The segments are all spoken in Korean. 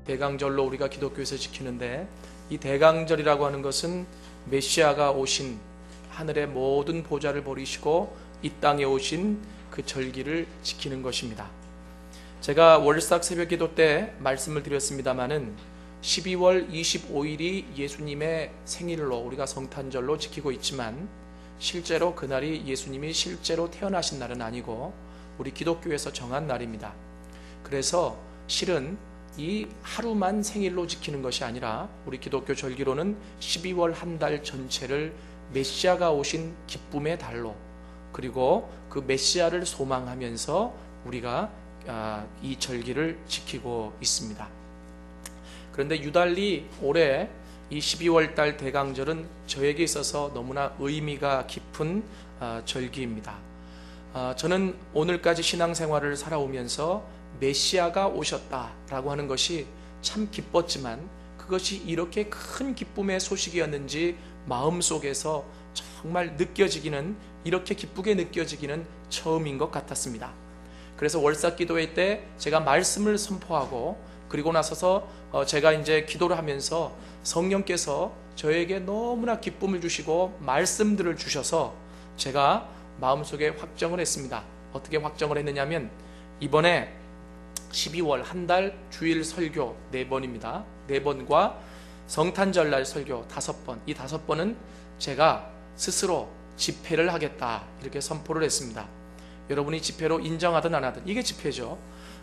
대강절로 우리가 기독교에서 지키는데, 이 대강절이라고 하는 것은 메시아가 오신, 하늘의 모든 보좌를 버리시고 이 땅에 오신 그 절기를 지키는 것입니다. 제가 월삭 새벽기도 때 말씀을 드렸습니다마는 12월 25일이 예수님의 생일로 우리가 성탄절로 지키고 있지만, 실제로 그날이 예수님이 실제로 태어나신 날은 아니고 우리 기독교에서 정한 날입니다. 그래서 실은 이 하루만 생일로 지키는 것이 아니라 우리 기독교 절기로는 12월 한 달 전체를 메시아가 오신 기쁨의 달로, 그리고 그 메시아를 소망하면서 우리가 이 절기를 지키고 있습니다. 그런데 유달리 올해 이 12월 달 대강절은 저에게 있어서 너무나 의미가 깊은 절기입니다. 저는 오늘까지 신앙생활을 살아오면서 메시아가 오셨다라고 하는 것이 참 기뻤지만, 그것이 이렇게 큰 기쁨의 소식이었는지 마음속에서 정말 느껴지기는, 이렇게 기쁘게 느껴지기는 처음인 것 같았습니다. 그래서 월삭 기도회 때 제가 말씀을 선포하고, 그리고 나서서 제가 이제 기도를 하면서 성령께서 저에게 너무나 기쁨을 주시고 말씀들을 주셔서 제가 마음속에 확정을 했습니다. 어떻게 확정을 했느냐면, 이번에 12월 한 달 주일 설교 4번입니다. 4번과 성탄절날 설교 5번, 이 5번은 제가 스스로 집회를 하겠다, 이렇게 선포를 했습니다. 여러분이 집회로 인정하든 안 하든 이게 집회죠.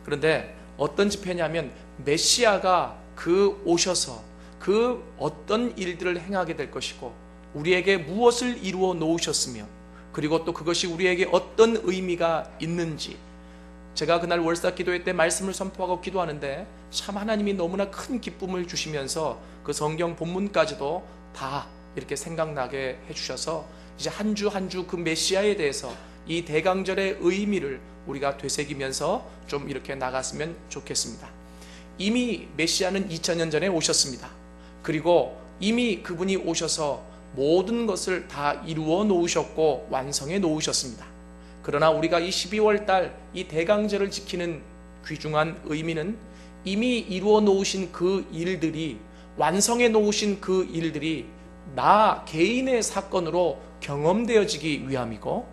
그런데 어떤 집회냐면, 메시아가 그 오셔서 그 어떤 일들을 행하게 될 것이고, 우리에게 무엇을 이루어 놓으셨으며, 그리고 또 그것이 우리에게 어떤 의미가 있는지, 제가 그날 월삭 기도회 때 말씀을 선포하고 기도하는데 참 하나님이 너무나 큰 기쁨을 주시면서 그 성경 본문까지도 다 이렇게 생각나게 해주셔서, 이제 한 주 한 주 그 메시아에 대해서 이 대강절의 의미를 우리가 되새기면서 좀 이렇게 나갔으면 좋겠습니다. 이미 메시아는 2000년 전에 오셨습니다. 그리고 이미 그분이 오셔서 모든 것을 다 이루어 놓으셨고 완성해 놓으셨습니다. 그러나 우리가 이 12월 달 이 대강절을 지키는 귀중한 의미는, 이미 이루어 놓으신 그 일들이, 완성해 놓으신 그 일들이 나 개인의 사건으로 경험되어지기 위함이고,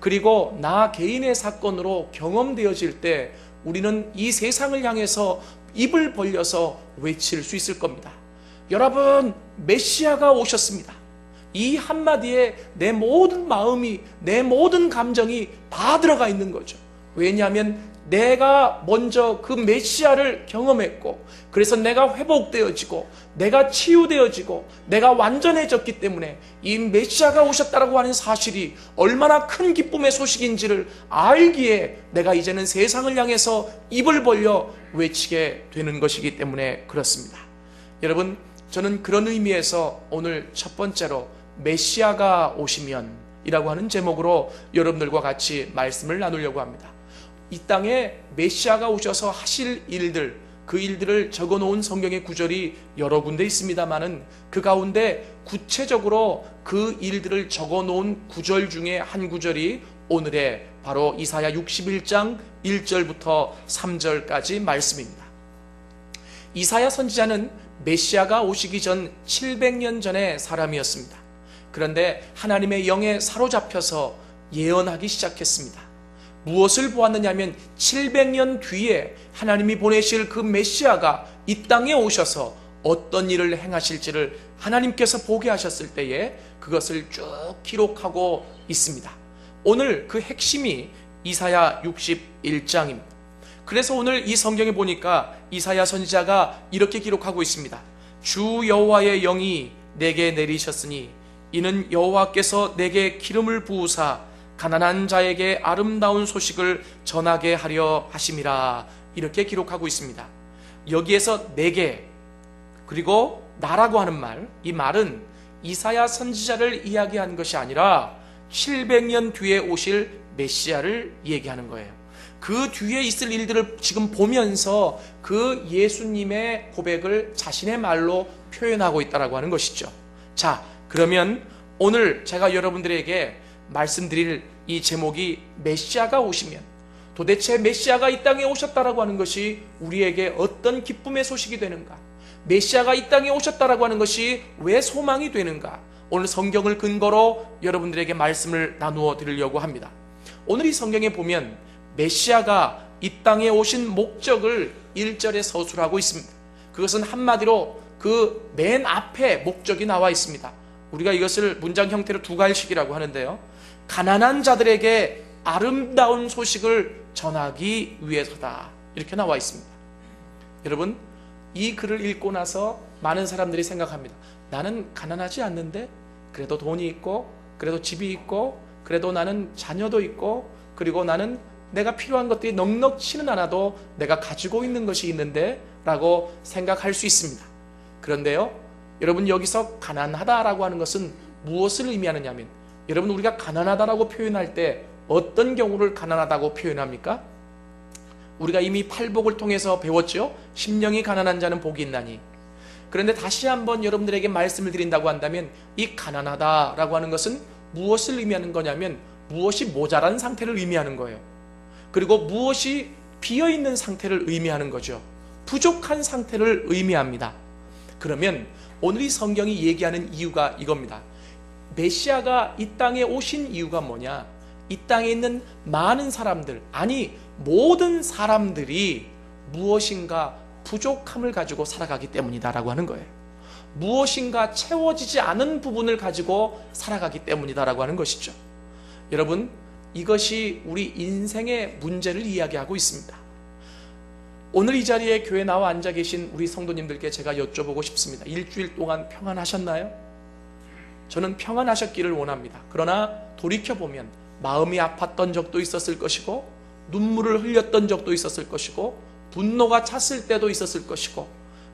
그리고 나 개인의 사건으로 경험되어질 때 우리는 이 세상을 향해서 입을 벌려서 외칠 수 있을 겁니다. 여러분, 메시아가 오셨습니다. 이 한마디에 내 모든 마음이, 내 모든 감정이 다 들어가 있는 거죠. 왜냐하면 내가 먼저 그 메시아를 경험했고, 그래서 내가 회복되어지고, 내가 치유되어지고, 내가 완전해졌기 때문에 이 메시아가 오셨다라고 하는 사실이 얼마나 큰 기쁨의 소식인지를 알기에 내가 이제는 세상을 향해서 입을 벌려 외치게 되는 것이기 때문에 그렇습니다. 여러분, 저는 그런 의미에서 오늘 첫 번째로 메시아가 오시면 이라고 하는 제목으로 여러분들과 같이 말씀을 나누려고 합니다. 이 땅에 메시아가 오셔서 하실 일들, 그 일들을 적어놓은 성경의 구절이 여러 군데 있습니다마는, 그 가운데 구체적으로 그 일들을 적어놓은 구절 중에 한 구절이 오늘의 바로 이사야 61장 1절부터 3절까지 말씀입니다. 이사야 선지자는 메시아가 오시기 전 700년 전의 사람이었습니다. 그런데 하나님의 영에 사로잡혀서 예언하기 시작했습니다. 무엇을 보았느냐면, 700년 뒤에 하나님이 보내실 그 메시아가 이 땅에 오셔서 어떤 일을 행하실지를 하나님께서 보게 하셨을 때에 그것을 쭉 기록하고 있습니다. 오늘 그 핵심이 이사야 61장입니다. 그래서 오늘 이 성경에 보니까 이사야 선지자가 이렇게 기록하고 있습니다. 주 여호와의 영이 내게 내리셨으니 이는 여호와께서 내게 기름을 부으사 가난한 자에게 아름다운 소식을 전하게 하려 하심이라, 이렇게 기록하고 있습니다. 여기에서 내게, 그리고 나라고 하는 말, 이 말은 이사야 선지자를 이야기한 것이 아니라 700년 뒤에 오실 메시아를 얘기하는 거예요. 그 뒤에 있을 일들을 지금 보면서 그 예수님의 고백을 자신의 말로 표현하고 있다고 하는 것이죠. 자, 그러면 오늘 제가 여러분들에게 말씀드릴 이 제목이 메시아가 오시면, 도대체 메시아가 이 땅에 오셨다라고 하는 것이 우리에게 어떤 기쁨의 소식이 되는가? 메시아가 이 땅에 오셨다라고 하는 것이 왜 소망이 되는가? 오늘 성경을 근거로 여러분들에게 말씀을 나누어 드리려고 합니다. 오늘 이 성경에 보면 메시아가 이 땅에 오신 목적을 1절에 서술하고 있습니다. 그것은 한마디로 그 맨 앞에 목적이 나와 있습니다. 우리가 이것을 문장 형태로 두갈식이라고 하는데요. 가난한 자들에게 아름다운 소식을 전하기 위해서다. 이렇게 나와 있습니다. 여러분, 이 글을 읽고 나서 많은 사람들이 생각합니다. 나는 가난하지 않는데 그래도 돈이 있고 그래도 집이 있고 그래도 나는 자녀도 있고 그리고 나는 내가 필요한 것들이 넉넉치는 않아도 내가 가지고 있는 것이 있는데 라고 생각할 수 있습니다. 그런데요, 여러분, 여기서 가난하다라고 하는 것은 무엇을 의미하느냐면, 여러분, 우리가 가난하다라고 표현할 때 어떤 경우를 가난하다고 표현합니까? 우리가 이미 팔복을 통해서 배웠죠. 심령이 가난한 자는 복이 있나니. 그런데 다시 한번 여러분들에게 말씀을 드린다고 한다면 이 가난하다라고 하는 것은 무엇을 의미하는 거냐면 무엇이 모자란 상태를 의미하는 거예요. 그리고 무엇이 비어있는 상태를 의미하는 거죠. 부족한 상태를 의미합니다. 그러면 오늘 이 성경이 얘기하는 이유가 이겁니다. 메시아가 이 땅에 오신 이유가 뭐냐? 이 땅에 있는 많은 사람들, 아니 모든 사람들이 무엇인가 부족함을 가지고 살아가기 때문이다라고 하는 거예요. 무엇인가 채워지지 않은 부분을 가지고 살아가기 때문이다라고 하는 것이죠. 여러분, 이것이 우리 인생의 문제를 이야기하고 있습니다. 오늘 이 자리에 교회에 나와 앉아 계신 우리 성도님들께 제가 여쭤보고 싶습니다. 일주일 동안 평안하셨나요? 저는 평안하셨기를 원합니다. 그러나 돌이켜보면 마음이 아팠던 적도 있었을 것이고 눈물을 흘렸던 적도 있었을 것이고 분노가 찼을 때도 있었을 것이고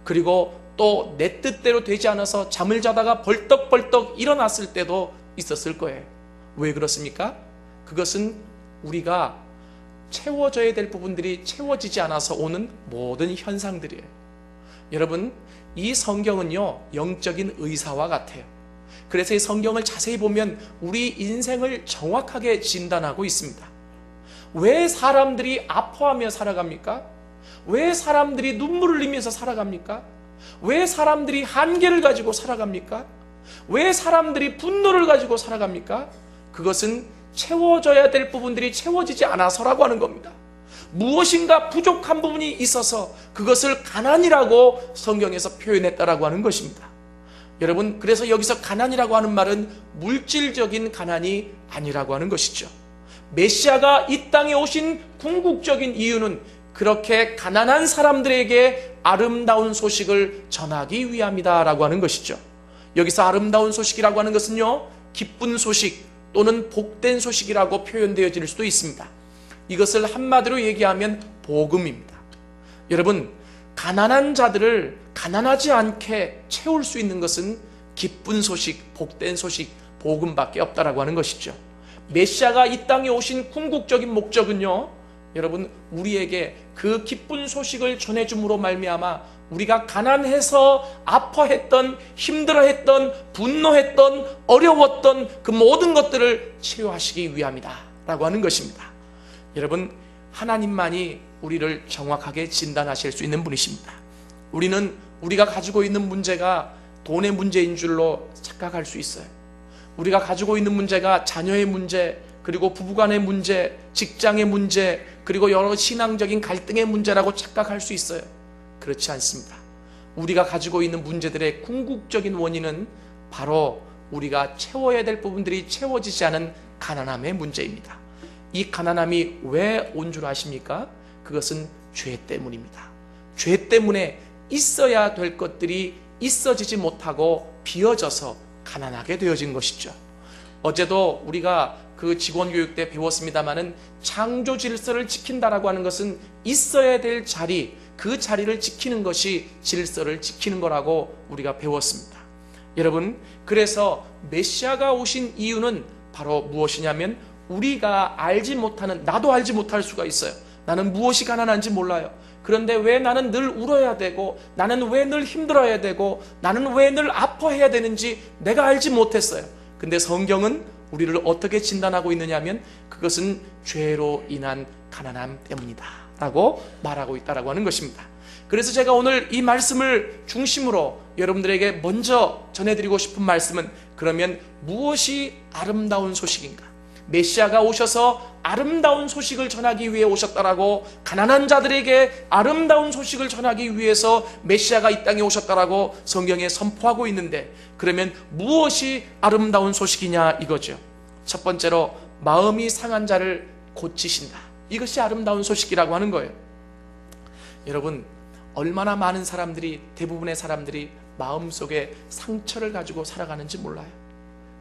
그리고 또 내 뜻대로 되지 않아서 잠을 자다가 벌떡벌떡 일어났을 때도 있었을 거예요. 왜 그렇습니까? 그것은 우리가 채워져야 될 부분들이 채워지지 않아서 오는 모든 현상들이에요. 여러분, 이 성경은요, 영적인 의사와 같아요. 그래서 이 성경을 자세히 보면 우리 인생을 정확하게 진단하고 있습니다. 왜 사람들이 아파하며 살아갑니까? 왜 사람들이 눈물을 흘리면서 살아갑니까? 왜 사람들이 한계를 가지고 살아갑니까? 왜 사람들이 분노를 가지고 살아갑니까? 그것은 채워져야 될 부분들이 채워지지 않아서라고 하는 겁니다. 무엇인가 부족한 부분이 있어서 그것을 가난이라고 성경에서 표현했다라고 하는 것입니다. 여러분, 그래서 여기서 가난이라고 하는 말은 물질적인 가난이 아니라고 하는 것이죠. 메시아가 이 땅에 오신 궁극적인 이유는 그렇게 가난한 사람들에게 아름다운 소식을 전하기 위함이다라고 하는 것이죠. 여기서 아름다운 소식이라고 하는 것은요, 기쁜 소식 또는 복된 소식이라고 표현되어질 수도 있습니다. 이것을 한마디로 얘기하면 복음입니다. 여러분, 가난한 자들을 가난하지 않게 채울 수 있는 것은 기쁜 소식, 복된 소식, 복음밖에 없다라고 하는 것이죠. 메시아가 이 땅에 오신 궁극적인 목적은요, 여러분, 우리에게 그 기쁜 소식을 전해줌으로 말미암아 우리가 가난해서 아파했던, 힘들어했던, 분노했던, 어려웠던 그 모든 것들을 치유하시기 위함이다 라고 하는 것입니다. 여러분, 하나님만이 우리를 정확하게 진단하실 수 있는 분이십니다. 우리는 우리가 가지고 있는 문제가 돈의 문제인 줄로 착각할 수 있어요. 우리가 가지고 있는 문제가 자녀의 문제, 그리고 부부간의 문제, 직장의 문제, 그리고 여러 신앙적인 갈등의 문제라고 착각할 수 있어요. 그렇지 않습니다. 우리가 가지고 있는 문제들의 궁극적인 원인은 바로 우리가 채워야 될 부분들이 채워지지 않은 가난함의 문제입니다. 이 가난함이 왜 온 줄 아십니까? 그것은 죄 때문입니다. 죄 때문에 있어야 될 것들이 있어지지 못하고 비어져서 가난하게 되어진 것이죠. 어제도 우리가 그 직원교육 때 배웠습니다마는 창조 질서를 지킨다라고 하는 것은 있어야 될 자리, 그 자리를 지키는 것이 질서를 지키는 거라고 우리가 배웠습니다. 여러분, 그래서 메시아가 오신 이유는 바로 무엇이냐면 우리가 알지 못하는, 나도 알지 못할 수가 있어요. 나는 무엇이 가난한지 몰라요. 그런데 왜 나는 늘 울어야 되고, 나는 왜 늘 힘들어야 되고, 나는 왜 늘 아파해야 되는지 내가 알지 못했어요. 근데 성경은 우리를 어떻게 진단하고 있느냐 하면 그것은 죄로 인한 가난함 때문이다 라고 말하고 있다라고 하는 것입니다. 그래서 제가 오늘 이 말씀을 중심으로 여러분들에게 먼저 전해드리고 싶은 말씀은, 그러면 무엇이 아름다운 소식인가? 메시아가 오셔서 아름다운 소식을 전하기 위해 오셨다라고, 가난한 자들에게 아름다운 소식을 전하기 위해서 메시아가 이 땅에 오셨다라고 성경에 선포하고 있는데, 그러면 무엇이 아름다운 소식이냐 이거죠. 첫 번째로 마음이 상한 자를 고치신다. 이것이 아름다운 소식이라고 하는 거예요. 여러분, 얼마나 많은 사람들이, 대부분의 사람들이 마음속에 상처를 가지고 살아가는지 몰라요.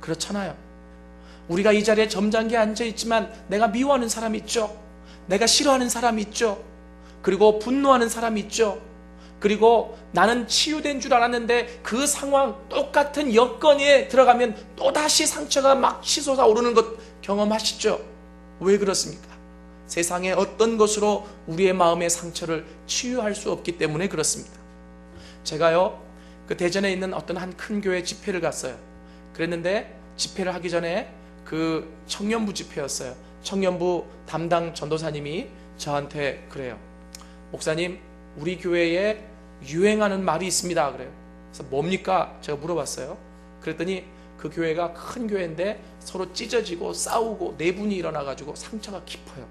그렇잖아요. 우리가 이 자리에 점잖게 앉아있지만 내가 미워하는 사람이 있죠. 내가 싫어하는 사람이 있죠. 그리고 분노하는 사람이 있죠. 그리고 나는 치유된 줄 알았는데 그 상황, 똑같은 여건에 들어가면 또다시 상처가 막 치솟아 오르는 것 경험하시죠? 왜 그렇습니까? 세상의 어떤 것으로 우리의 마음의 상처를 치유할 수 없기 때문에 그렇습니다. 제가요, 그 대전에 있는 어떤 한 큰 교회 집회를 갔어요. 그랬는데 집회를 하기 전에 그 청년부 집회였어요. 청년부 담당 전도사님이 저한테 그래요. 목사님, 우리 교회에 유행하는 말이 있습니다. 그래요. 그래서 뭡니까? 제가 물어봤어요. 그랬더니 그 교회가 큰 교회인데 서로 찢어지고 싸우고 내분이 일어나가지고 상처가 깊어요.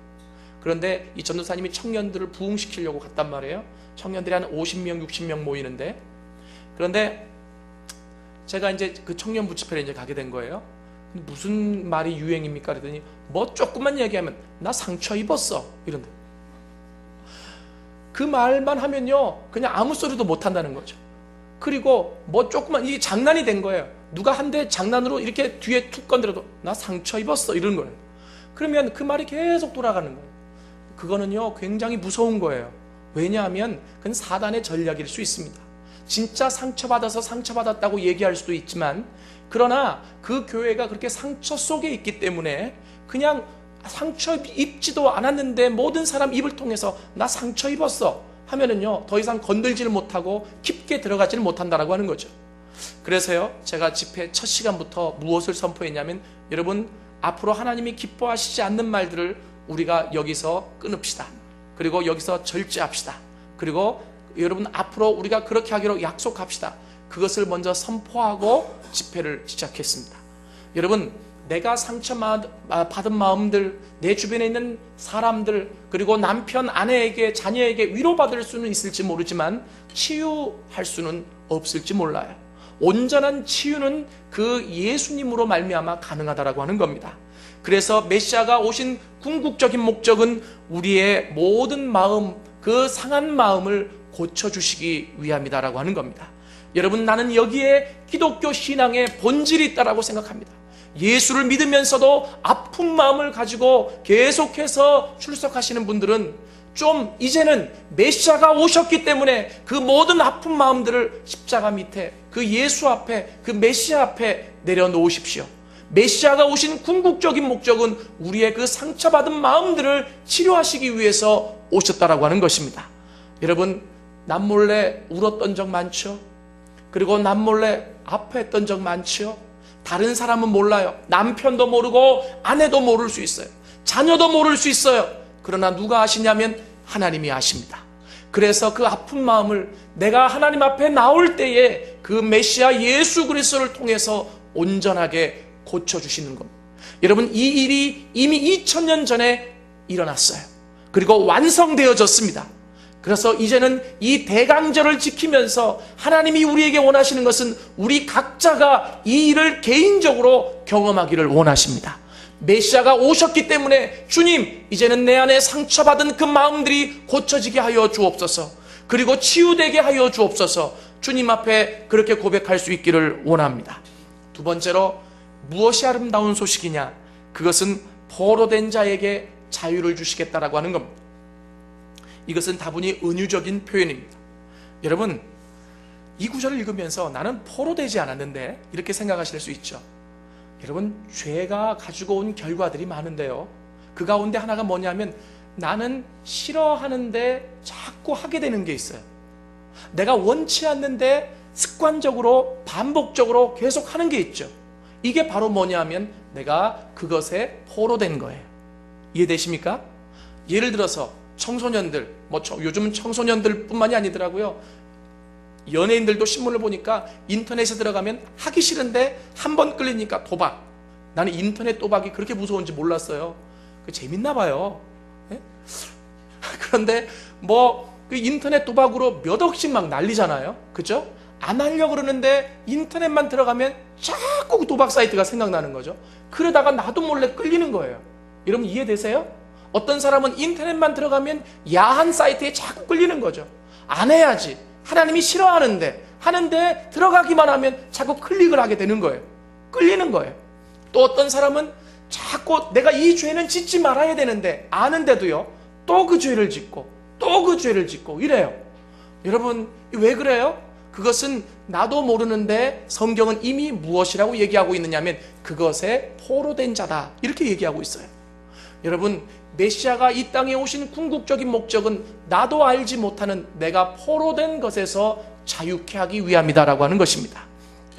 그런데 이 전도사님이 청년들을 부흥시키려고 갔단 말이에요. 청년들이 한 50명, 60명 모이는데, 그런데 제가 이제 그 청년부 집회를 이제 가게 된 거예요. 무슨 말이 유행입니까? 그랬더니 뭐 조금만 얘기하면 나 상처 입었어 이런데, 그 말만 하면요 그냥 아무 소리도 못 한다는 거죠. 그리고 뭐 조금만, 이게 장난이 된 거예요. 누가 한 대 장난으로 이렇게 뒤에 툭 건드려도 나 상처 입었어 이런 거예요. 그러면 그 말이 계속 돌아가는 거예요. 그거는요 굉장히 무서운 거예요. 왜냐하면 그건 사단의 전략일 수 있습니다. 진짜 상처받아서 상처받았다고 얘기할 수도 있지만, 그러나 그 교회가 그렇게 상처 속에 있기 때문에 그냥 상처 입지도 않았는데 모든 사람 입을 통해서 나 상처 입었어 하면은요 더 이상 건들지를 못하고 깊게 들어가지를 못한다라고 하는 거죠. 그래서요 제가 집회 첫 시간부터 무엇을 선포했냐면, 여러분, 앞으로 하나님이 기뻐하시지 않는 말들을 우리가 여기서 끊읍시다. 그리고 여기서 절제합시다. 그리고 여러분, 앞으로 우리가 그렇게 하기로 약속합시다. 그것을 먼저 선포하고 집회를 시작했습니다. 여러분, 내가 상처받은 마음들, 내 주변에 있는 사람들, 그리고 남편, 아내에게, 자녀에게 위로받을 수는 있을지 모르지만 치유할 수는 없을지 몰라요. 온전한 치유는 그 예수님으로 말미암아 가능하다라고 하는 겁니다. 그래서 메시아가 오신 궁극적인 목적은 우리의 모든 마음, 그 상한 마음을 고쳐주시기 위함이다라고 하는 겁니다. 여러분, 나는 여기에 기독교 신앙의 본질이 있다라고 생각합니다. 예수를 믿으면서도 아픈 마음을 가지고 계속해서 출석하시는 분들은 좀 이제는 메시아가 오셨기 때문에 그 모든 아픈 마음들을 십자가 밑에, 그 예수 앞에, 그 메시아 앞에 내려놓으십시오. 메시아가 오신 궁극적인 목적은 우리의 그 상처받은 마음들을 치료하시기 위해서 오셨다라고 하는 것입니다. 여러분, 남몰래 울었던 적 많죠? 그리고 남몰래 아파했던 적 많죠? 다른 사람은 몰라요. 남편도 모르고 아내도 모를 수 있어요. 자녀도 모를 수 있어요. 그러나 누가 아시냐면 하나님이 아십니다. 그래서 그 아픈 마음을 내가 하나님 앞에 나올 때에 그 메시아 예수 그리스도를 통해서 온전하게 고쳐주시는 겁니다. 여러분, 이 일이 이미 2000년 전에 일어났어요. 그리고 완성되어졌습니다. 그래서 이제는 이 대강절을 지키면서 하나님이 우리에게 원하시는 것은 우리 각자가 이 일을 개인적으로 경험하기를 원하십니다. 메시아가 오셨기 때문에 주님, 이제는 내 안에 상처받은 그 마음들이 고쳐지게 하여 주옵소서, 그리고 치유되게 하여 주옵소서, 주님 앞에 그렇게 고백할 수 있기를 원합니다. 두 번째로, 무엇이 아름다운 소식이냐? 그것은 포로된 자에게 자유를 주시겠다라고 하는 겁니다. 이것은 다분히 은유적인 표현입니다. 여러분, 이 구절을 읽으면서 나는 포로되지 않았는데 이렇게 생각하실 수 있죠. 여러분, 죄가 가지고 온 결과들이 많은데요, 그 가운데 하나가 뭐냐면 나는 싫어하는데 자꾸 하게 되는 게 있어요. 내가 원치 않는데 습관적으로 반복적으로 계속 하는 게 있죠. 이게 바로 뭐냐면 내가 그것에 포로된 거예요. 이해되십니까? 예를 들어서 청소년들, 요즘은 청소년들뿐만이 아니더라고요. 연예인들도 신문을 보니까 인터넷에 들어가면 하기 싫은데 한 번 끌리니까 도박. 나는 인터넷 도박이 그렇게 무서운지 몰랐어요. 재밌나 봐요. 예? 그런데 그 인터넷 도박으로 몇 억씩 막 날리잖아요. 그죠? 안 하려고 그러는데 인터넷만 들어가면 자꾸 그 도박 사이트가 생각나는 거죠. 그러다가 나도 몰래 끌리는 거예요. 여러분 이해되세요? 어떤 사람은 인터넷만 들어가면 야한 사이트에 자꾸 끌리는 거죠. 안 해야지. 하나님이 하는데 들어가기만 하면 자꾸 클릭을 하게 되는 거예요. 끌리는 거예요. 또 어떤 사람은 자꾸 내가 이 죄는 짓지 말아야 되는데 아는데도요, 또 그 죄를 짓고 또 그 죄를 짓고 이래요. 여러분 왜 그래요? 그것은 나도 모르는데 성경은 이미 무엇이라고 얘기하고 있느냐면 그것에 포로된 자다 이렇게 얘기하고 있어요. 여러분 메시아가 이 땅에 오신 궁극적인 목적은 나도 알지 못하는 내가 포로된 것에서 자유케 하기 위함이다라고 하는 것입니다.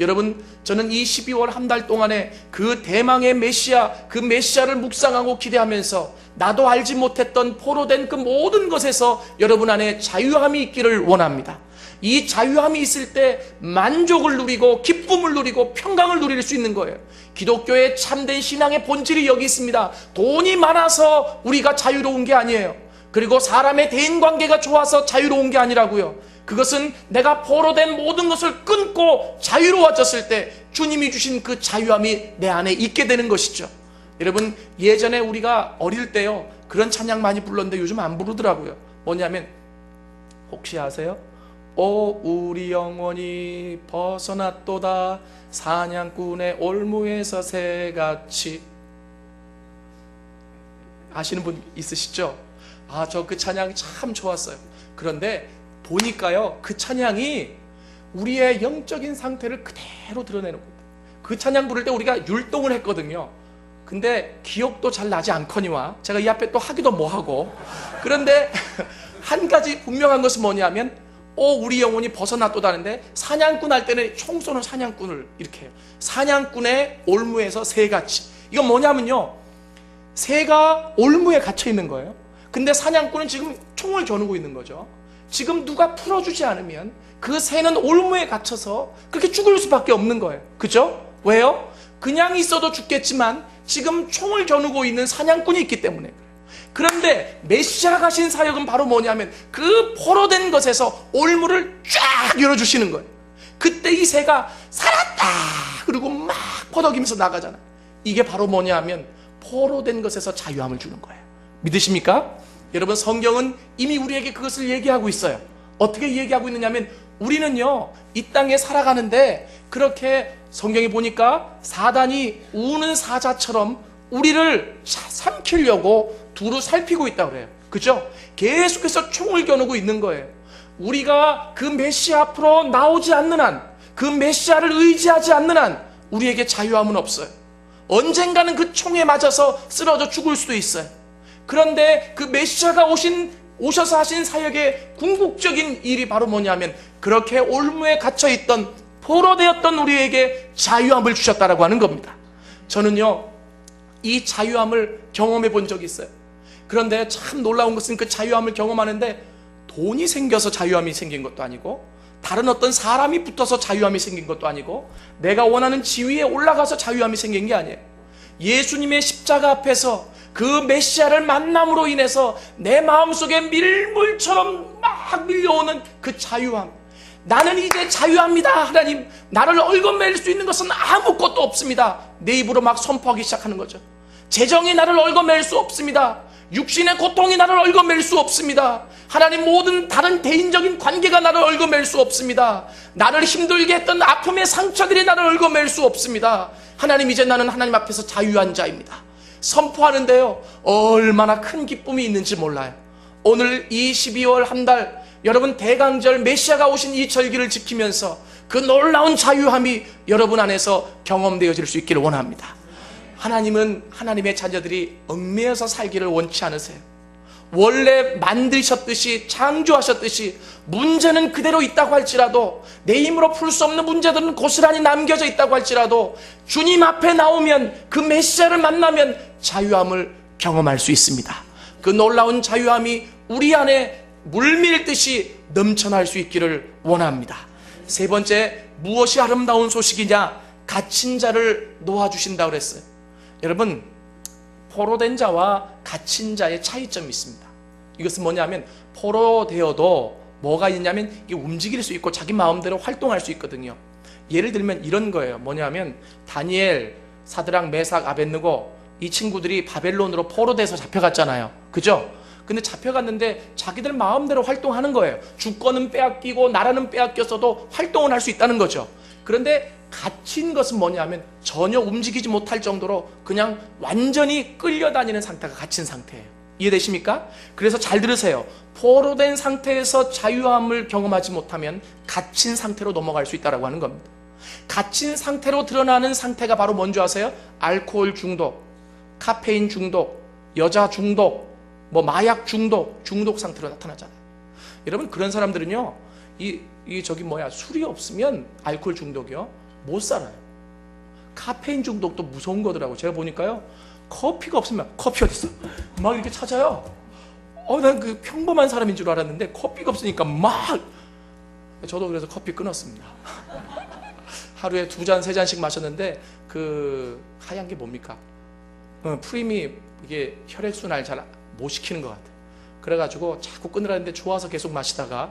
여러분 저는 이 12월 한 달 동안에 그 대망의 메시아, 그 메시아를 묵상하고 기대하면서 나도 알지 못했던 포로된 그 모든 것에서 여러분 안에 자유함이 있기를 원합니다. 이 자유함이 있을 때 만족을 누리고 기쁨을 누리고 평강을 누릴 수 있는 거예요. 기독교의 참된 신앙의 본질이 여기 있습니다. 돈이 많아서 우리가 자유로운 게 아니에요. 그리고 사람의 대인관계가 좋아서 자유로운 게 아니라고요. 그것은 내가 포로된 모든 것을 끊고 자유로워졌을 때 주님이 주신 그 자유함이 내 안에 있게 되는 것이죠. 여러분 예전에 우리가 어릴 때요 그런 찬양 많이 불렀는데 요즘 안 부르더라고요. 뭐냐면 혹시 아세요? 오 우리 영혼이 벗어났도다 사냥꾼의 올무에서 새같이. 아시는 분 있으시죠? 저 그 찬양이 참 좋았어요. 그런데 보니까요 그 찬양이 우리의 영적인 상태를 그대로 드러내는 겁니다. 그 찬양 부를 때 우리가 율동을 했거든요. 근데 기억도 잘 나지 않거니와 제가 이 앞에 또 하기도 뭐하고. 그런데 한 가지 분명한 것은 뭐냐면 우리 영혼이 벗어났도다는데 사냥꾼 할 때는 총 쏘는 사냥꾼을 이렇게 해요. 사냥꾼의 올무에서 새같이. 이건 뭐냐면요 새가 올무에 갇혀 있는 거예요. 근데 사냥꾼은 지금 총을 겨누고 있는 거죠. 지금 누가 풀어주지 않으면 그 새는 올무에 갇혀서 그렇게 죽을 수밖에 없는 거예요. 그죠? 왜요? 그냥 있어도 죽겠지만 지금 총을 겨누고 있는 사냥꾼이 있기 때문에. 그런데 메시아 가신 사역은 바로 뭐냐면 그 포로된 것에서 올무를 쫙 열어주시는 거예요. 그때 이 새가 살았다 그리고 막 퍼덕이면서 나가잖아요. 이게 바로 뭐냐면 포로된 것에서 자유함을 주는 거예요. 믿으십니까? 여러분 성경은 이미 우리에게 그것을 얘기하고 있어요. 어떻게 얘기하고 있느냐면 우리는요 이 땅에 살아가는데 그렇게 성경에 보니까 사단이 우는 사자처럼 우리를 삼키려고 두루 살피고 있다고 그래요. 그죠? 계속해서 총을 겨누고 있는 거예요. 우리가 그 메시아 앞으로 나오지 않는 한, 그 메시아를 의지하지 않는 한 우리에게 자유함은 없어요. 언젠가는 그 총에 맞아서 쓰러져 죽을 수도 있어요. 그런데 그 메시아가 오셔서 하신 사역의 궁극적인 일이 바로 뭐냐면 그렇게 올무에 갇혀있던 포로되었던 우리에게 자유함을 주셨다라고 하는 겁니다. 저는요 이 자유함을 경험해 본 적이 있어요. 그런데 참 놀라운 것은 그 자유함을 경험하는데 돈이 생겨서 자유함이 생긴 것도 아니고 다른 어떤 사람이 붙어서 자유함이 생긴 것도 아니고 내가 원하는 지위에 올라가서 자유함이 생긴 게 아니에요. 예수님의 십자가 앞에서 그 메시아를 만남으로 인해서 내 마음속에 밀물처럼 막 밀려오는 그 자유함. 나는 이제 자유합니다. 하나님 나를 얽어맬 수 있는 것은 아무것도 없습니다. 내 입으로 막 선포하기 시작하는 거죠. 재정이 나를 얽어맬 수 없습니다. 육신의 고통이 나를 얽어맬 수 없습니다. 하나님 모든 다른 대인적인 관계가 나를 얽어맬 수 없습니다. 나를 힘들게 했던 아픔의 상처들이 나를 얽어맬 수 없습니다. 하나님 이제 나는 하나님 앞에서 자유한 자입니다. 선포하는데요 얼마나 큰 기쁨이 있는지 몰라요. 오늘 이 12월 한 달 여러분 대강절 메시아가 오신 이 절기를 지키면서 그 놀라운 자유함이 여러분 안에서 경험되어질 수 있기를 원합니다. 하나님은 하나님의 자녀들이 얽매여서 살기를 원치 않으세요. 원래 만드셨듯이 창조하셨듯이 문제는 그대로 있다고 할지라도 내 힘으로 풀 수 없는 문제들은 고스란히 남겨져 있다고 할지라도 주님 앞에 나오면 그 메시아를 만나면 자유함을 경험할 수 있습니다. 그 놀라운 자유함이 우리 안에 물밀듯이 넘쳐날 수 있기를 원합니다. 세 번째, 무엇이 아름다운 소식이냐? 갇힌 자를 놓아주신다고 그랬어요. 여러분, 포로된 자와 갇힌 자의 차이점이 있습니다. 이것은 뭐냐면, 포로되어도 뭐가 있냐면 이게 움직일 수 있고 자기 마음대로 활동할 수 있거든요. 예를 들면 이런 거예요. 뭐냐면 다니엘, 사드락, 메삭, 아벳느고 이 친구들이 바벨론으로 포로돼서 잡혀갔잖아요. 그죠? 근데 잡혀갔는데 자기들 마음대로 활동하는 거예요. 주권은 빼앗기고 나라는 빼앗겼어도 활동을 할 수 있다는 거죠. 그런데 갇힌 것은 뭐냐면 전혀 움직이지 못할 정도로 그냥 완전히 끌려다니는 상태가 갇힌 상태예요. 이해되십니까? 그래서 잘 들으세요. 포로된 상태에서 자유함을 경험하지 못하면 갇힌 상태로 넘어갈 수 있다고 하는 겁니다. 갇힌 상태로 드러나는 상태가 바로 뭔지 아세요? 알코올 중독, 카페인 중독, 여자 중독, 마약 중독 상태로 나타나잖아요. 여러분, 그런 사람들은요, 술이 없으면 알코올 중독이요, 못 살아요. 카페인 중독도 무서운 거더라고요. 제가 보니까요, 커피가 없으면, 커피 어딨어? 막 이렇게 찾아요. 난 그 평범한 사람인 줄 알았는데, 커피가 없으니까 저도 그래서 커피 끊었습니다. 하루에 2잔, 3잔씩 마셨는데, 그 하얀 게 뭡니까? 프림이 이게 혈액순환을 잘 못 시키는 것 같아요. 그래가지고 자꾸 끊으라는데 좋아서 계속 마시다가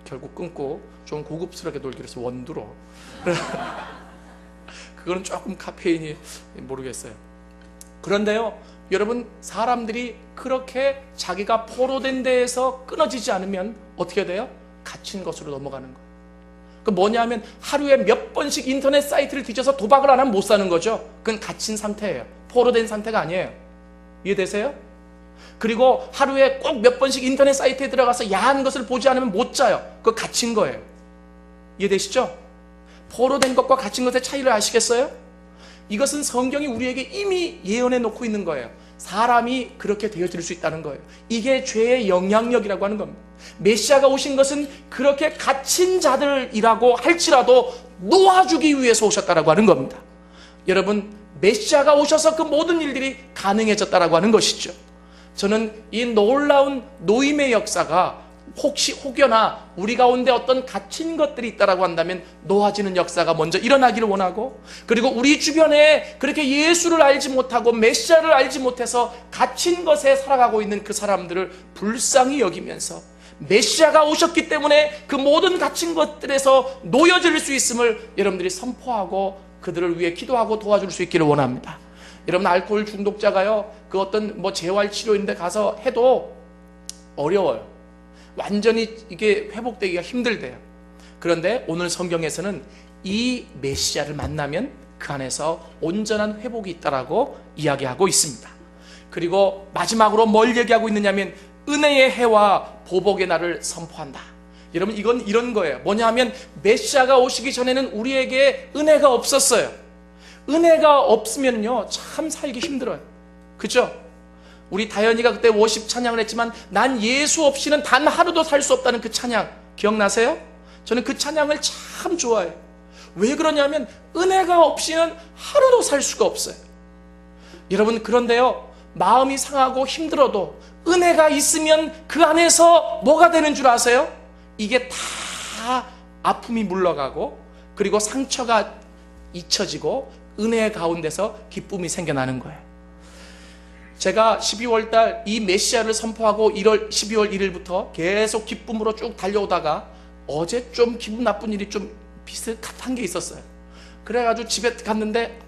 결국 끊고 좀 고급스럽게 놀기로 해서 원두로. 그거는 조금 카페인이 모르겠어요. 그런데요, 여러분, 사람들이 그렇게 자기가 포로된 데에서 끊어지지 않으면 어떻게 돼요? 갇힌 것으로 넘어가는 거예요. 그 뭐냐면 하루에 몇 번씩 인터넷 사이트를 뒤져서 도박을 안 하면 못 사는 거죠. 그건 갇힌 상태예요. 포로된 상태가 아니에요. 이해되세요? 그리고 하루에 꼭 몇 번씩 인터넷 사이트에 들어가서 야한 것을 보지 않으면 못 자요. 그거 갇힌 거예요. 이해되시죠? 포로된 것과 갇힌 것의 차이를 아시겠어요? 이것은 성경이 우리에게 이미 예언해 놓고 있는 거예요. 사람이 그렇게 되어질 수 있다는 거예요. 이게 죄의 영향력이라고 하는 겁니다. 메시아가 오신 것은 그렇게 갇힌 자들이라고 할지라도 놓아주기 위해서 오셨다라고 하는 겁니다. 여러분, 메시아가 오셔서 그 모든 일들이 가능해졌다라고 하는 것이죠. 저는 이 놀라운 노임의 역사가 혹여나 우리 가운데 어떤 갇힌 것들이 있다라고 한다면 놓아지는 역사가 먼저 일어나기를 원하고, 그리고 우리 주변에 그렇게 예수를 알지 못하고 메시아를 알지 못해서 갇힌 것에 살아가고 있는 그 사람들을 불쌍히 여기면서 메시아가 오셨기 때문에 그 모든 갇힌 것들에서 놓여질 수 있음을 여러분들이 선포하고 그들을 위해 기도하고 도와줄 수 있기를 원합니다. 여러분, 알코올 중독자가요, 그 어떤 재활치료인데 가서 해도 어려워요. 완전히 이게 회복되기가 힘들대요. 그런데 오늘 성경에서는 이 메시아를 만나면 그 안에서 온전한 회복이 있다라고 이야기하고 있습니다. 그리고 마지막으로 뭘 얘기하고 있느냐면 은혜의 해와 보복의 날을 선포한다. 여러분, 이건 이런 거예요. 뭐냐 하면 메시아가 오시기 전에는 우리에게 은혜가 없었어요. 은혜가 없으면요, 참 살기 힘들어요. 그죠? 우리 다현이가 그때 워십 찬양을 했지만 난 예수 없이는 단 하루도 살 수 없다는 그 찬양 기억나세요? 저는 그 찬양을 참 좋아해요. 왜 그러냐면 은혜가 없이는 하루도 살 수가 없어요. 여러분, 그런데요, 마음이 상하고 힘들어도 은혜가 있으면 그 안에서 뭐가 되는 줄 아세요? 이게 다 아픔이 물러가고 그리고 상처가 잊혀지고 은혜 가운데서 기쁨이 생겨나는 거예요. 제가 12월 달 이 메시아를 선포하고 12월 1일부터 계속 기쁨으로 쭉 달려오다가 어제 좀 기분 나쁜 일이 좀 비슷한 게 있었어요. 그래가지고 집에 갔는데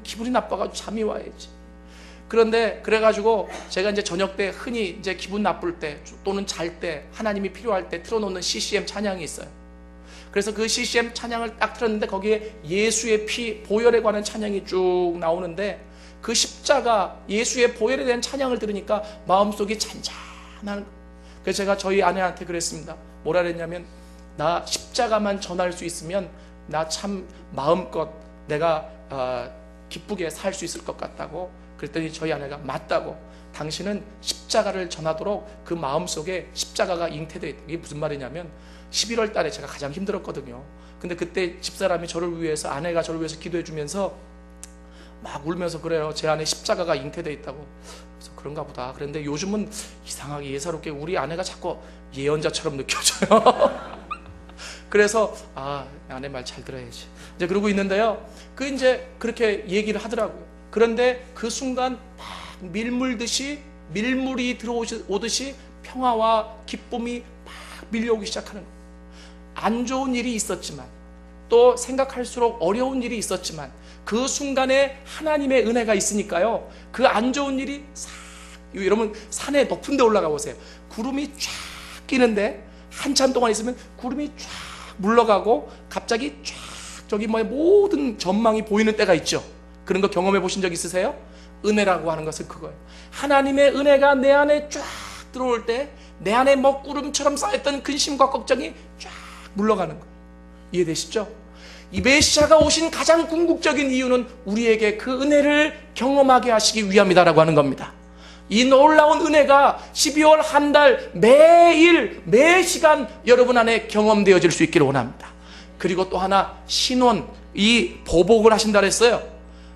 기분이 나빠가지고 잠이 와야지. 그런데 그래가지고 제가 이제 저녁 때 흔히 이제 기분 나쁠 때 또는 잘 때 하나님이 필요할 때 틀어놓는 CCM 찬양이 있어요. 그래서 그 CCM 찬양을 딱 틀었는데 거기에 예수의 피, 보혈에 관한 찬양이 쭉 나오는데 그 십자가, 예수의 보혈에 대한 찬양을 들으니까 마음속이 잔잔한. 그래서 제가 저희 아내한테 그랬습니다. 뭐라 그랬냐면, 나 십자가만 전할 수 있으면 나 참 마음껏 내가 기쁘게 살 수 있을 것 같다고. 그랬더니 저희 아내가 맞다고. 당신은 십자가를 전하도록 그 마음속에 십자가가 잉태되어 있다. 이게 무슨 말이냐면 11월 달에 제가 가장 힘들었거든요. 근데 그때 집사람이 저를 위해서, 아내가 저를 위해서 기도해 주면서 막 울면서 그래요. 제 안에 십자가가 잉태되어 있다고. 그래서 그런가 보다. 그런데 요즘은 이상하게 예사롭게 우리 아내가 자꾸 예언자처럼 느껴져요. 그래서 아내 말 잘 들어야지 이제 그러고 있는데요. 그 이제 그렇게 얘기를 하더라고요. 그런데 그 순간 막 밀물이 들어오듯이 평화와 기쁨이 막 밀려오기 시작하는 거예요. 안 좋은 일이 있었지만 또 생각할수록 어려운 일이 있었지만 그 순간에 하나님의 은혜가 있으니까요. 그 안 좋은 일이 여러분 산에 높은 데 올라가 보세요. 구름이 쫙 끼는데 한참 동안 있으면 구름이 쫙 물러가고 갑자기 쫙 저기 모든 전망이 보이는 때가 있죠. 그런 거 경험해 보신 적 있으세요? 은혜라고 하는 것은 그거예요. 하나님의 은혜가 내 안에 쫙 들어올 때 내 안에 먹구름처럼 쌓였던 근심과 걱정이 쫙 물러가는 거예요. 이해되시죠? 이 메시아가 오신 가장 궁극적인 이유는 우리에게 그 은혜를 경험하게 하시기 위함이다라고 하는 겁니다. 이 놀라운 은혜가 12월 한 달 매일 매시간 여러분 안에 경험되어질 수 있기를 원합니다. 그리고 또 하나 신원, 이 보복을 하신다 그랬어요.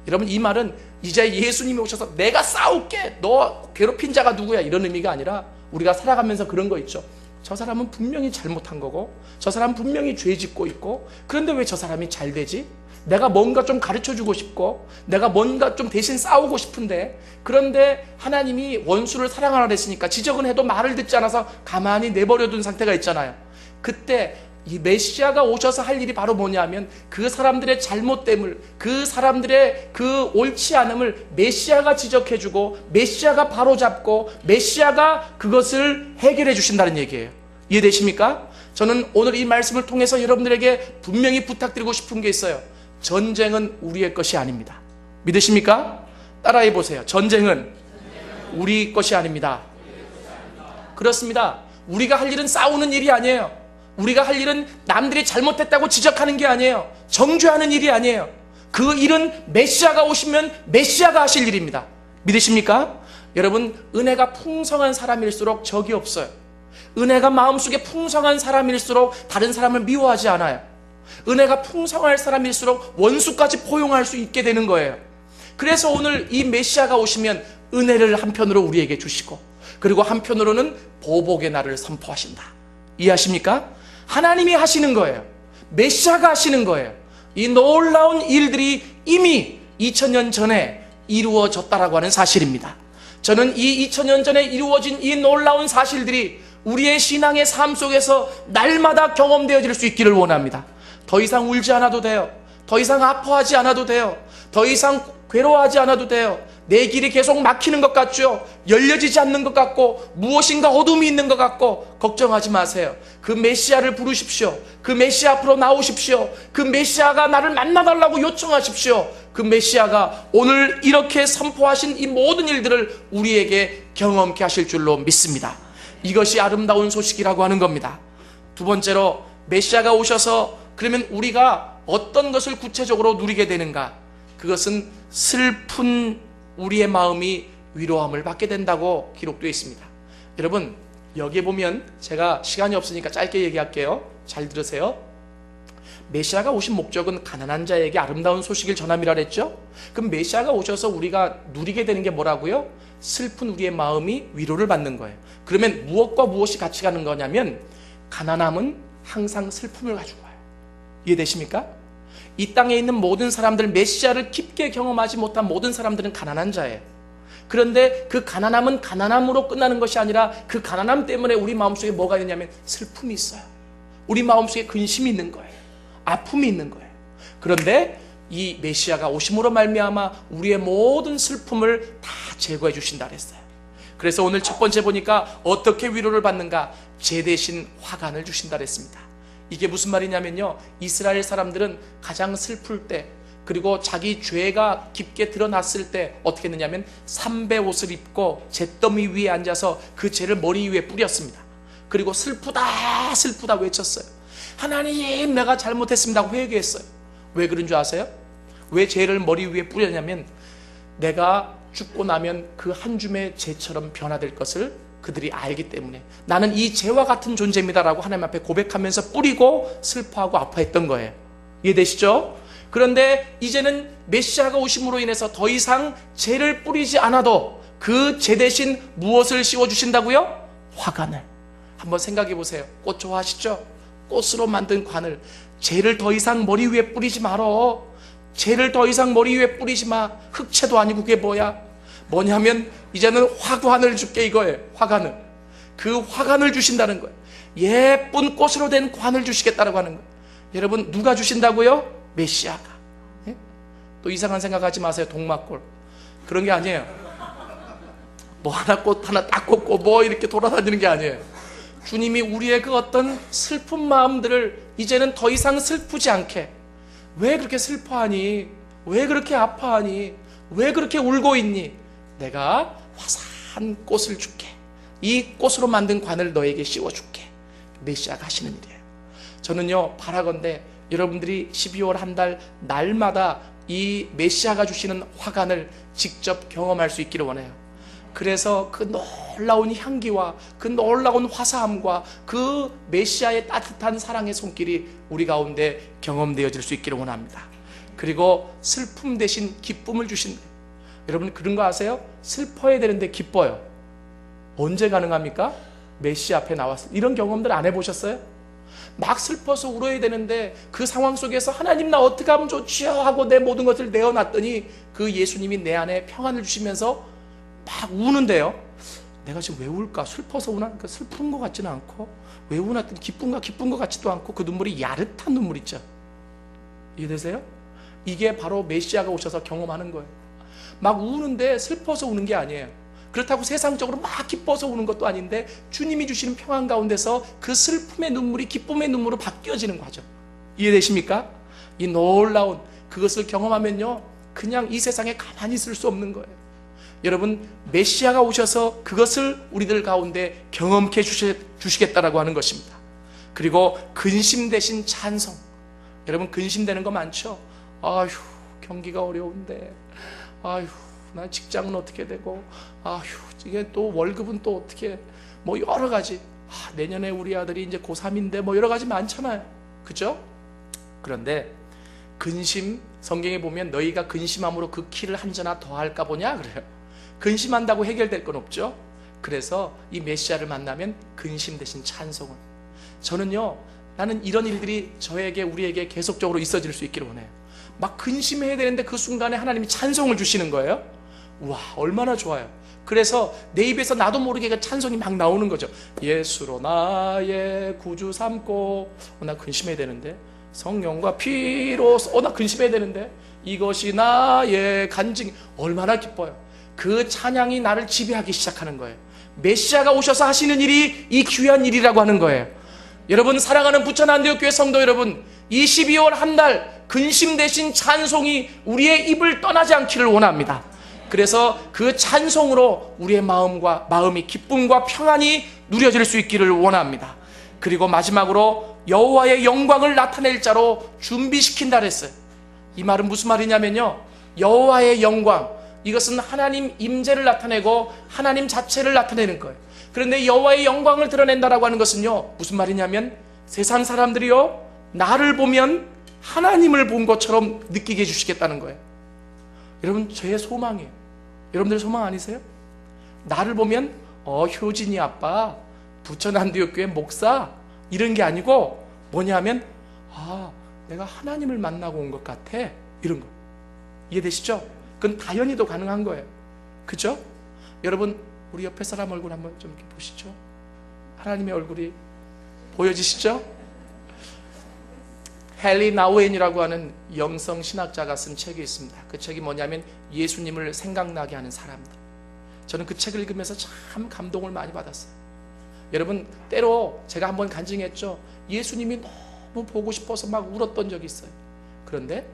여러분 이 말은 이제 예수님이 오셔서 내가 싸울게, 너 괴롭힌 자가 누구야, 이런 의미가 아니라 우리가 살아가면서 그런 거 있죠. 저 사람은 분명히 잘못한 거고 저 사람은 분명히 죄 짓고 있고 그런데 왜 저 사람이 잘 되지? 내가 뭔가 좀 가르쳐주고 싶고 내가 뭔가 좀 대신 싸우고 싶은데 그런데 하나님이 원수를 사랑하라 그랬으니까 지적은 해도 말을 듣지 않아서 가만히 내버려둔 상태가 있잖아요. 그때 이 메시아가 오셔서 할 일이 바로 뭐냐면 그 사람들의 잘못됨을, 그 사람들의 그 옳지 않음을 메시아가 지적해주고 메시아가 바로잡고 메시아가 그것을 해결해 주신다는 얘기예요. 이해되십니까? 저는 오늘 이 말씀을 통해서 여러분들에게 분명히 부탁드리고 싶은 게 있어요. 전쟁은 우리의 것이 아닙니다. 믿으십니까? 따라해 보세요. 전쟁은 우리 것이 아닙니다. 그렇습니다. 우리가 할 일은 싸우는 일이 아니에요. 우리가 할 일은 남들이 잘못했다고 지적하는 게 아니에요. 정죄하는 일이 아니에요. 그 일은 메시아가 오시면 메시아가 하실 일입니다. 믿으십니까? 여러분, 은혜가 풍성한 사람일수록 적이 없어요. 은혜가 마음속에 풍성한 사람일수록 다른 사람을 미워하지 않아요. 은혜가 풍성할 사람일수록 원수까지 포용할 수 있게 되는 거예요. 그래서 오늘 이 메시아가 오시면 은혜를 한편으로 우리에게 주시고 그리고 한편으로는 보복의 날을 선포하신다. 이해하십니까? 하나님이 하시는 거예요. 메시아가 하시는 거예요. 이 놀라운 일들이 이미 2000년 전에 이루어졌다라고 하는 사실입니다. 저는 이 2000년 전에 이루어진 이 놀라운 사실들이 우리의 신앙의 삶 속에서 날마다 경험되어질 수 있기를 원합니다. 더 이상 울지 않아도 돼요. 더 이상 아파하지 않아도 돼요. 더 이상 괴로워하지 않아도 돼요. 내 길이 계속 막히는 것 같죠? 열려지지 않는 것 같고 무엇인가 어둠이 있는 것 같고 걱정하지 마세요. 그 메시아를 부르십시오. 그 메시아 앞으로 나오십시오. 그 메시아가 나를 만나달라고 요청하십시오. 그 메시아가 오늘 이렇게 선포하신 이 모든 일들을 우리에게 경험케 하실 줄로 믿습니다. 이것이 아름다운 소식이라고 하는 겁니다. 두 번째로 메시아가 오셔서 그러면 우리가 어떤 것을 구체적으로 누리게 되는가? 그것은 슬픈 우리의 마음이 위로함을 받게 된다고 기록되어 있습니다. 여러분, 여기에 보면 제가 시간이 없으니까 짧게 얘기할게요. 잘 들으세요. 메시아가 오신 목적은 가난한 자에게 아름다운 소식을 전함이라 했죠. 그럼 메시아가 오셔서 우리가 누리게 되는 게 뭐라고요? 슬픈 우리의 마음이 위로를 받는 거예요. 그러면 무엇과 무엇이 같이 가는 거냐면 가난함은 항상 슬픔을 가지고 와요. 이해되십니까? 이 땅에 있는 모든 사람들, 메시아를 깊게 경험하지 못한 모든 사람들은 가난한 자예요. 그런데 그 가난함은 가난함으로 끝나는 것이 아니라 그 가난함 때문에 우리 마음속에 뭐가 있냐면 슬픔이 있어요. 우리 마음속에 근심이 있는 거예요. 아픔이 있는 거예요. 그런데 이 메시아가 오심으로 말미암아 우리의 모든 슬픔을 다 제거해 주신다 그랬어요. 그래서 오늘 첫 번째 보니까 어떻게 위로를 받는가? 제 대신 화관을 주신다 그랬습니다. 이게 무슨 말이냐면요, 이스라엘 사람들은 가장 슬플 때 그리고 자기 죄가 깊게 드러났을 때 어떻게 했느냐면 삼배 옷을 입고 잿더미 위에 앉아서 그 죄를 머리 위에 뿌렸습니다. 그리고 슬프다 슬프다 외쳤어요. 하나님, 내가 잘못했습니다 하고 회개했어요. 왜 그런 줄 아세요? 왜 죄를 머리 위에 뿌렸냐면 내가 죽고 나면 그 한 줌의 죄처럼 변화될 것을 그들이 알기 때문에 나는 이 죄와 같은 존재입니다라고 하나님 앞에 고백하면서 뿌리고 슬퍼하고 아파했던 거예요. 이해되시죠? 그런데 이제는 메시아가 오심으로 인해서 더 이상 죄를 뿌리지 않아도 그 제 대신 무엇을 씌워주신다고요? 화관을. 한번 생각해 보세요. 꽃 좋아하시죠? 꽃으로 만든 관을. 재를 더 이상 머리 위에 뿌리지 말어. 재를 더 이상 머리 위에 뿌리지 마. 흑채도 아니고 그게 뭐야? 뭐냐면 이제는 화관을 줄게 이거예요. 화관을. 그 화관을 주신다는 거예요. 예쁜 꽃으로 된 관을 주시겠다라고 하는 거예요. 여러분, 누가 주신다고요? 메시아가. 예? 또 이상한 생각하지 마세요. 동막골 그런 게 아니에요. 뭐 하나 꽃 하나 딱 꽂고 뭐 이렇게 돌아다니는 게 아니에요. 주님이 우리의 그 어떤 슬픈 마음들을 이제는 더 이상 슬프지 않게, 왜 그렇게 슬퍼하니? 왜 그렇게 아파하니? 왜 그렇게 울고 있니? 내가 화사한 꽃을 줄게. 이 꽃으로 만든 관을 너에게 씌워줄게. 메시아가 하시는 일이에요. 저는요, 바라건대 여러분들이 12월 한 달 날마다 이 메시아가 주시는 화관을 직접 경험할 수 있기를 원해요. 그래서 그 놀라운 향기와 그 놀라운 화사함과 그 메시아의 따뜻한 사랑의 손길이 우리 가운데 경험되어질 수 있기를 원합니다. 그리고 슬픔 대신 기쁨을 주신다. 여러분, 그런 거 아세요? 슬퍼야 되는데 기뻐요. 언제 가능합니까? 메시아 앞에 나왔어요. 이런 경험들 안 해보셨어요? 막 슬퍼서 울어야 되는데 그 상황 속에서 하나님 나 어떻게 하면 좋지요? 하고 내 모든 것을 내어놨더니 그 예수님이 내 안에 평안을 주시면서 막 우는데요. 내가 지금 왜 울까? 슬퍼서 우나? 그러니까 슬픈 것 같지는 않고, 왜 우나? 기쁜 것 같지도 않고, 그 눈물이 야릇한 눈물 있죠. 이해되세요? 이게 바로 메시아가 오셔서 경험하는 거예요. 막 우는데 슬퍼서 우는 게 아니에요. 그렇다고 세상적으로 막 기뻐서 우는 것도 아닌데 주님이 주시는 평안 가운데서 그 슬픔의 눈물이 기쁨의 눈물로 바뀌어지는 과정. 이해되십니까? 이 놀라운 그것을 경험하면요, 그냥 이 세상에 가만히 있을 수 없는 거예요. 여러분, 메시아가 오셔서 그것을 우리들 가운데 경험케 주시겠다라고 하는 것입니다. 그리고 근심 대신 찬송. 여러분, 근심되는 거 많죠? 아휴, 경기가 어려운데, 아휴, 나 직장은 어떻게 되고, 아휴, 이게 또 월급은 또 어떻게, 뭐 여러 가지. 내년에 우리 아들이 이제 고3인데 뭐 여러 가지 많잖아요. 그죠? 그런데 근심, 성경에 보면 너희가 근심함으로 그 키를 한 져나 더할까 보냐 그래요. 근심한다고 해결될 건 없죠. 그래서 이 메시아를 만나면 근심 대신 찬송을. 저는요, 나는 이런 일들이 저에게, 우리에게 계속적으로 있어질 수 있기를 원해요. 막 근심해야 되는데 그 순간에 하나님이 찬송을 주시는 거예요. 와, 얼마나 좋아요. 그래서 내 입에서 나도 모르게 그 찬송이 막 나오는 거죠. 예수로 나의 구주 삼고, 나 근심해야 되는데. 성령과 피로, 나 근심해야 되는데. 이것이 나의 간증. 얼마나 기뻐요. 그 찬양이 나를 지배하기 시작하는 거예요. 메시아가 오셔서 하시는 일이 이 귀한 일이라고 하는 거예요. 여러분, 사랑하는 부천한대교회 성도 여러분, 이 12월 한 달 근심 대신 찬송이 우리의 입을 떠나지 않기를 원합니다. 그래서 그 찬송으로 우리의 마음이 기쁨과 평안이 누려질 수 있기를 원합니다. 그리고 마지막으로 여호와의 영광을 나타낼 자로 준비시킨다 그랬어요. 이 말은 무슨 말이냐면요, 여호와의 영광, 이것은 하나님 임재를 나타내고 하나님 자체를 나타내는 거예요. 그런데 여호와의 영광을 드러낸다라고 하는 것은요, 무슨 말이냐면 세상 사람들이요, 나를 보면 하나님을 본 것처럼 느끼게 해주시겠다는 거예요. 여러분, 저의 소망이에요. 여러분들 소망 아니세요? 나를 보면 효진이 아빠, 부천한대교회 목사, 이런 게 아니고 뭐냐면 내가 하나님을 만나고 온 것 같아, 이런 거. 이해되시죠? 그건 당연히도 가능한 거예요. 그죠? 여러분, 우리 옆에 사람 얼굴 한번 좀 이렇게 보시죠. 하나님의 얼굴이 보여지시죠? 헨리 나우엔이라고 하는 영성 신학자가 쓴 책이 있습니다. 그 책이 뭐냐면 예수님을 생각나게 하는 사람들. 저는 그 책을 읽으면서 참 감동을 많이 받았어요. 여러분, 때로 제가 한번 간증했죠. 예수님이 너무 보고 싶어서 막 울었던 적이 있어요. 그런데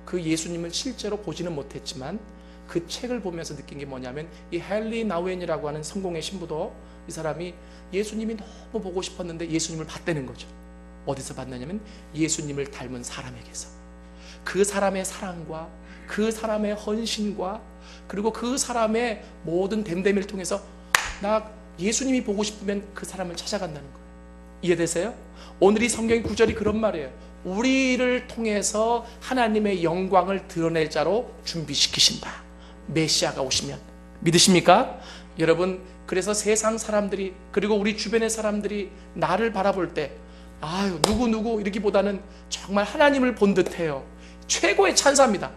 그 예수님을 실제로 보지는 못했지만 그 책을 보면서 느낀 게 뭐냐면, 이 헨리 나우엔이라고 하는 성공의 신부도, 이 사람이 예수님이 너무 보고 싶었는데 예수님을 봤다는 거죠. 어디서 봤느냐면 예수님을 닮은 사람에게서. 그 사람의 사랑과 그 사람의 헌신과 그리고 그 사람의 모든 댐댐이를 통해서 나 예수님이 보고 싶으면 그 사람을 찾아간다는 거예요. 이해되세요? 오늘 이 성경 구절이 그런 말이에요. 우리를 통해서 하나님의 영광을 드러낼 자로 준비시키신다. 메시아가 오시면 믿으십니까? 여러분, 그래서 세상 사람들이 그리고 우리 주변의 사람들이 나를 바라볼 때 아유 누구 이러기보다는 정말 하나님을 본 듯해요. 최고의 찬사입니다.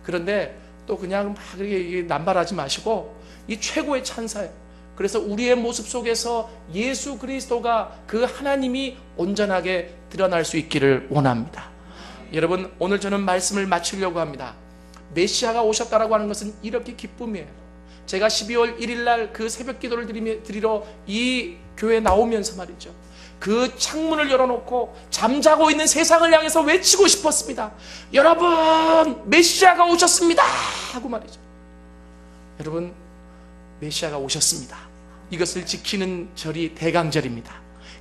그런데 또 그냥 막 이렇게 남발하지 마시고 이 최고의 찬사예요. 그래서 우리의 모습 속에서 예수 그리스도가 그 하나님이 온전하게 드러날 수 있기를 원합니다. 여러분, 오늘 저는 말씀을 마치려고 합니다. 메시아가 오셨다라고 하는 것은 이렇게 기쁨이에요. 제가 12월 1일 날 그 새벽 기도를 드리러 이 교회에 나오면서 말이죠, 그 창문을 열어놓고 잠자고 있는 세상을 향해서 외치고 싶었습니다. 여러분, 메시아가 오셨습니다 하고 말이죠. 여러분, 메시아가 오셨습니다. 이것을 지키는 절이 대강절입니다.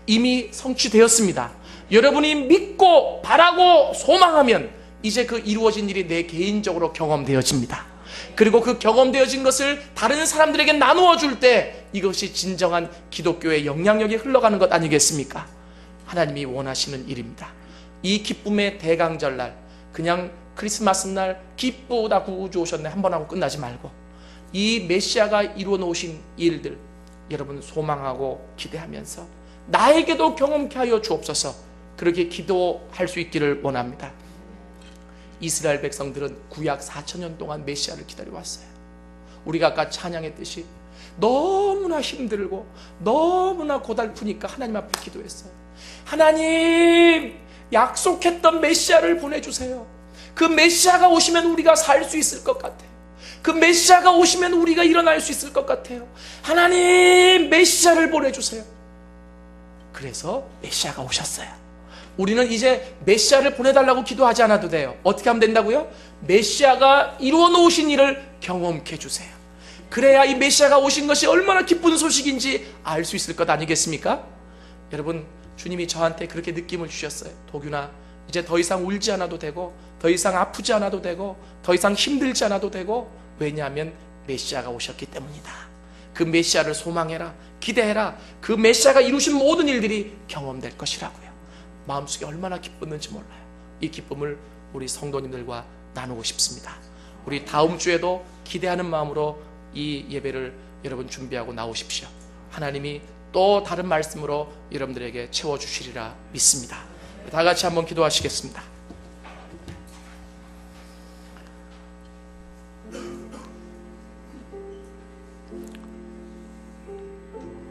이미 성취되었습니다. 여러분이 믿고 바라고 소망하면 이제 그 이루어진 일이 내 개인적으로 경험되어집니다. 그리고 그 경험되어진 것을 다른 사람들에게 나누어 줄 때 이것이 진정한 기독교의 영향력이 흘러가는 것 아니겠습니까? 하나님이 원하시는 일입니다. 이 기쁨의 대강절날, 그냥 크리스마스 날 기쁘다 구주 오셨네 한번 하고 끝나지 말고 이 메시아가 이루어 놓으신 일들 여러분 소망하고 기대하면서 나에게도 경험케 하여 주옵소서, 그렇게 기도할 수 있기를 원합니다. 이스라엘 백성들은 구약 4,000년 동안 메시아를 기다려왔어요. 우리가 아까 찬양했듯이 너무나 힘들고 너무나 고달프니까 하나님 앞에 기도했어요. 하나님, 약속했던 메시아를 보내주세요. 그 메시아가 오시면 우리가 살 수 있을 것 같아요. 그 메시아가 오시면 우리가 일어날 수 있을 것 같아요. 하나님, 메시아를 보내주세요. 그래서 메시아가 오셨어요. 우리는 이제 메시아를 보내달라고 기도하지 않아도 돼요. 어떻게 하면 된다고요? 메시아가 이루어 놓으신 일을 경험케 해주세요. 그래야 이 메시아가 오신 것이 얼마나 기쁜 소식인지 알 수 있을 것 아니겠습니까? 여러분, 주님이 저한테 그렇게 느낌을 주셨어요. 도균아, 이제 더 이상 울지 않아도 되고 더 이상 아프지 않아도 되고 더 이상 힘들지 않아도 되고, 왜냐하면 메시아가 오셨기 때문이다. 그 메시아를 소망해라, 기대해라. 그 메시아가 이루신 모든 일들이 경험될 것이라고요. 마음속에 얼마나 기뻤는지 몰라요. 이 기쁨을 우리 성도님들과 나누고 싶습니다. 우리 다음 주에도 기대하는 마음으로 이 예배를 여러분 준비하고 나오십시오. 하나님이 또 다른 말씀으로 여러분들에게 채워주시리라 믿습니다. 다 같이 한번 기도하시겠습니다.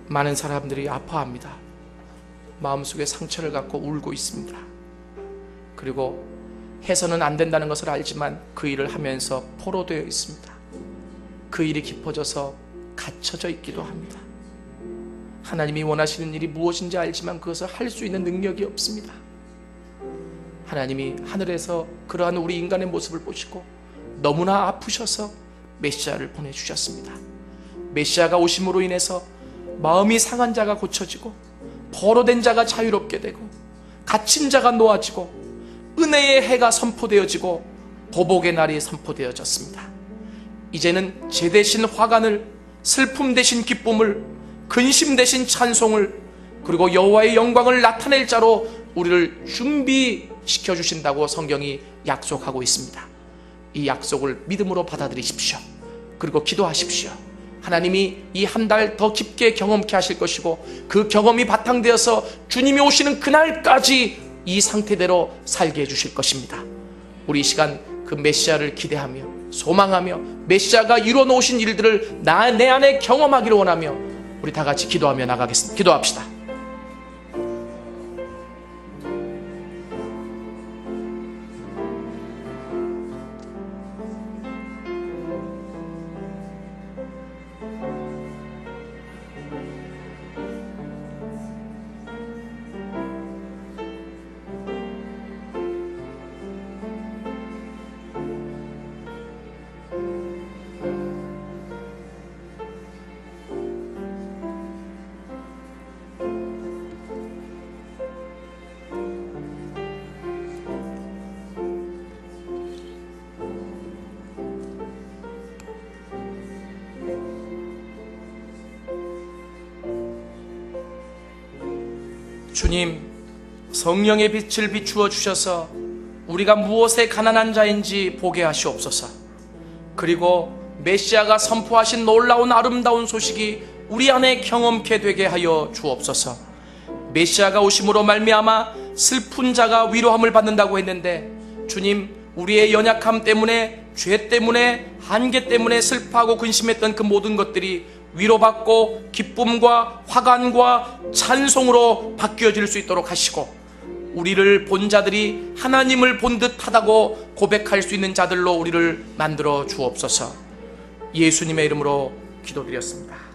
많은 사람들이 아파합니다. 마음속에 상처를 갖고 울고 있습니다. 그리고 해서는 안 된다는 것을 알지만 그 일을 하면서 포로되어 있습니다. 그 일이 깊어져서 갇혀져 있기도 합니다. 하나님이 원하시는 일이 무엇인지 알지만 그것을 할 수 있는 능력이 없습니다. 하나님이 하늘에서 그러한 우리 인간의 모습을 보시고 너무나 아프셔서 메시아를 보내주셨습니다. 메시아가 오심으로 인해서 마음이 상한 자가 고쳐지고 포로된 자가 자유롭게 되고 갇힌 자가 놓아지고 은혜의 해가 선포되어지고 보복의 날이 선포되어졌습니다. 이제는 제 대신 화관을, 슬픔 대신 기쁨을, 근심 대신 찬송을, 그리고 여호와의 영광을 나타낼 자로 우리를 준비시켜 주신다고 성경이 약속하고 있습니다. 이 약속을 믿음으로 받아들이십시오. 그리고 기도하십시오. 하나님이 이 한 달 더 깊게 경험케 하실 것이고 그 경험이 바탕되어서 주님이 오시는 그날까지 이 상태대로 살게 해주실 것입니다. 우리 이 시간 그 메시아를 기대하며 소망하며 메시아가 이루어 놓으신 일들을 내 안에 경험하기를 원하며 우리 다 같이 기도하며 나가겠습니다. 기도합시다. 주님, 성령의 빛을 비추어 주셔서 우리가 무엇에 가난한 자인지 보게 하시옵소서. 그리고 메시아가 선포하신 놀라운 아름다운 소식이 우리 안에 경험케 되게 하여 주옵소서. 메시아가 오심으로 말미암아 슬픈 자가 위로함을 받는다고 했는데, 주님, 우리의 연약함 때문에, 죄 때문에, 한계 때문에 슬퍼하고 근심했던 그 모든 것들이 위로받고 기쁨과 화관과 찬송으로 바뀌어질 수 있도록 하시고, 우리를 본 자들이 하나님을 본 듯하다고 고백할 수 있는 자들로 우리를 만들어 주옵소서. 예수님의 이름으로 기도드렸습니다.